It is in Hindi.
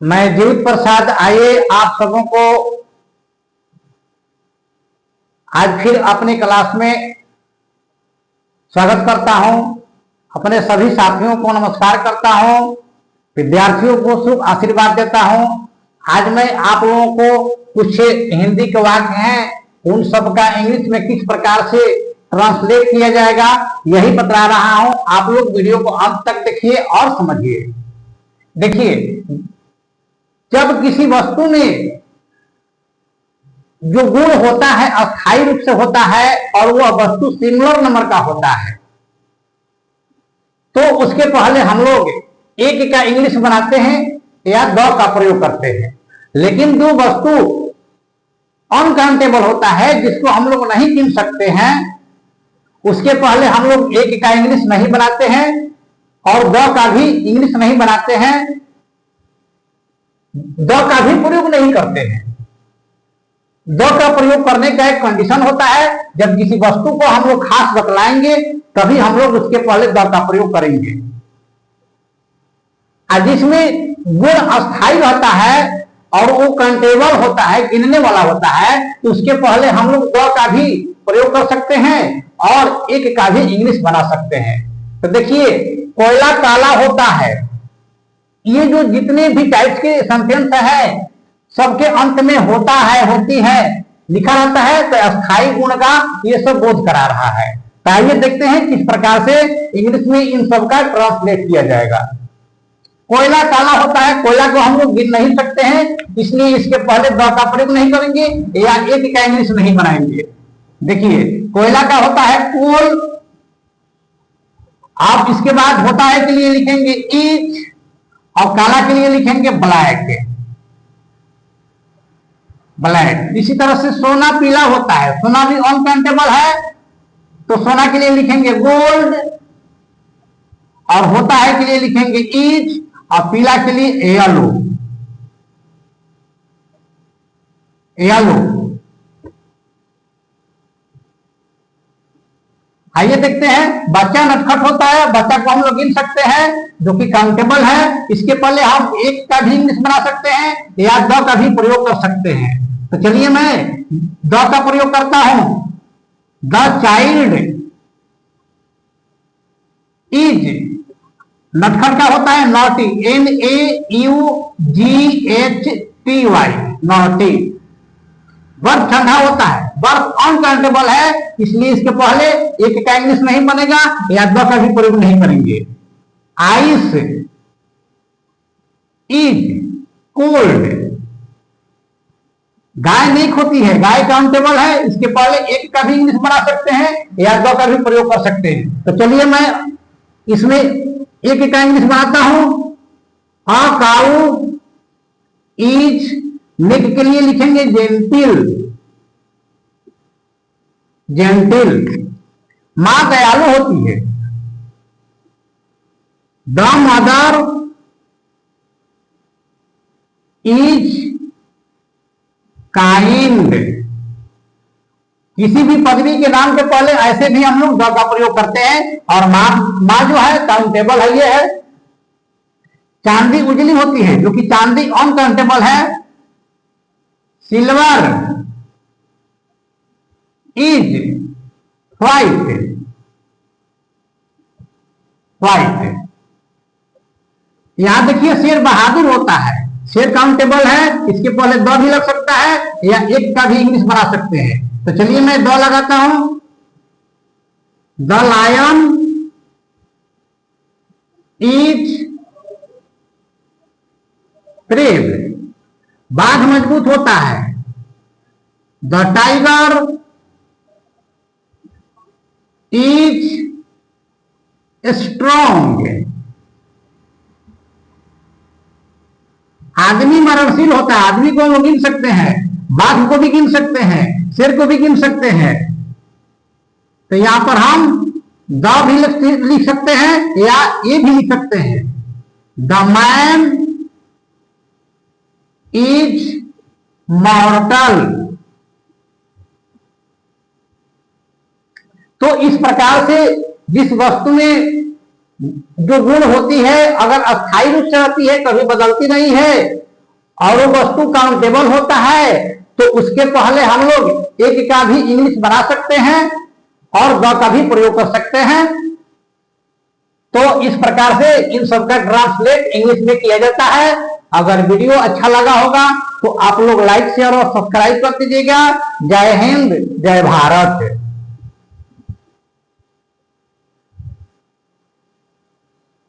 मैं जीवित प्रसाद, आइए आप सबों को आज फिर अपनी क्लास में स्वागत करता हूं। अपने सभी साथियों को नमस्कार करता हूं, विद्यार्थियों को शुभ आशीर्वाद देता हूं। आज मैं आप लोगों को कुछ हिंदी के वाक्य हैं, उन सब का इंग्लिश में किस प्रकार से ट्रांसलेट किया जाएगा यही बता रहा हूं। आप लोग वीडियो को अंत तक देखिए और समझिए। देखिए, जब किसी वस्तु में जो गुण होता है अस्थायी रूप से होता है और वह वस्तु सिंगुलर नंबर का होता है, तो उसके पहले हम लोग एक का इंग्लिश बनाते हैं या द का प्रयोग करते हैं। लेकिन जो वस्तु अनकाउंटेबल होता है, जिसको हम लोग नहीं गिन सकते हैं, उसके पहले हम लोग एक का इंग्लिश नहीं बनाते हैं और द का भी इंग्लिश नहीं बनाते हैं, द का भी प्रयोग नहीं करते हैं। द का प्रयोग करने का एक कंडीशन होता है, जब किसी वस्तु को हम लोग खास बतलाएंगे तभी हम लोग उसके पहले द का प्रयोग करेंगे। जिसमें गुण अस्थायी रहता है और वो काउंटेबल होता है, गिनने वाला होता है, तो उसके पहले हम लोग द का भी प्रयोग कर सकते हैं और एक का भी इंग्लिश बना सकते हैं। तो देखिए, कोयला काला होता है, ये जो जितने भी टाइप्स के सेंटेंस है सबके अंत में होता है, होती है लिखा रहता है, तो अस्थायी गुण का ये सब बोध करा रहा है। तो आइए देखते हैं किस प्रकार से इंग्लिश में इन सब का ट्रांसलेट किया जाएगा। कोयला काला होता है, कोयला को हम लोग गिन नहीं सकते हैं, इसलिए इसके पहले द का प्रयोग नहीं करेंगे या एक का इंग्लिश नहीं बनाएंगे। देखिए, कोयला का होता है कोल, आप इसके बाद होता है के लिए लिखेंगे ईच और काला के लिए लिखेंगे ब्लैक। ब्लैक। इसी तरह से सोना पीला होता है, सोना भी अनकाउंटेबल है, तो सोना के लिए लिखेंगे गोल्ड और होता है के लिए लिखेंगे ईच और पीला के लिए येलो। येलो। आइए देखते हैं, बच्चा नटखट होता है, बच्चा को हम लोग गिन सकते हैं जो कि काउंटेबल है, इसके पहले हम एक का भी इंग्लिश बना सकते हैं या द का भी प्रयोग कर सकते हैं। तो चलिए मैं द का प्रयोग करता हूं। द चाइल्ड इज, नटखट का होता है नॉटी, NAUGHTY, नॉटी। बर्फ ठंडा होता है, बर्फ अनकाउंटेबल है, इसलिए इसके पहले एक का इंग्लिश नहीं बनेगा या द का भी प्रयोग नहीं करेंगे। आइस इज कोल्ड, गाय नहीं होती है, गाय काउंटेबल है, इसके पहले एक का भी इंग्लिश बना सकते हैं या द का भी प्रयोग कर सकते हैं। तो चलिए मैं इसमें एक का इंग्लिश बनाता हूं। अ काऊ इज, नेक के लिए लिखेंगे जेंटिल। जेंटिल। मां दयालु होती है। The mother is kind. किसी भी पदवी के नाम के पहले ऐसे भी हम लोग द का प्रयोग करते हैं और मां जो है काउंटेबल है, ये है। चांदी उजली होती है, जो कि चांदी अनकाउंटेबल है। Silver is white. व्हाइट। यहां देखिए, शेर बहादुर होता है, शेर काउंटेबल है, इसके पहले द भी लग सकता है या एक का भी इंग्लिश बना सकते हैं। तो चलिए मैं द लगाता हूं। The lion is brave. बाघ मजबूत होता है। The tiger is strong. आदमी मरणशील होता है, आदमी को गिन सकते हैं, बाघ को भी गिन सकते हैं, शेर को भी गिन सकते हैं। तो यहां पर हम द भी लिख सकते हैं या ये भी लिख सकते हैं। The man is मॉर्टल। तो इस प्रकार से जिस वस्तु में जो गुण होती है अगर अस्थायी रूप से रहती है, कभी बदलती नहीं है, और वो वस्तु काउंटेबल होता है तो उसके पहले हम लोग एक का भी इंग्लिश बना सकते हैं और द का भी प्रयोग कर सकते हैं। तो इस प्रकार से इन सबका ट्रांसलेट इंग्लिश में किया जाता है। अगर वीडियो अच्छा लगा होगा तो आप लोग लाइक शेयर और सब्सक्राइब कर दीजिएगा। जय हिंद, जय भारत।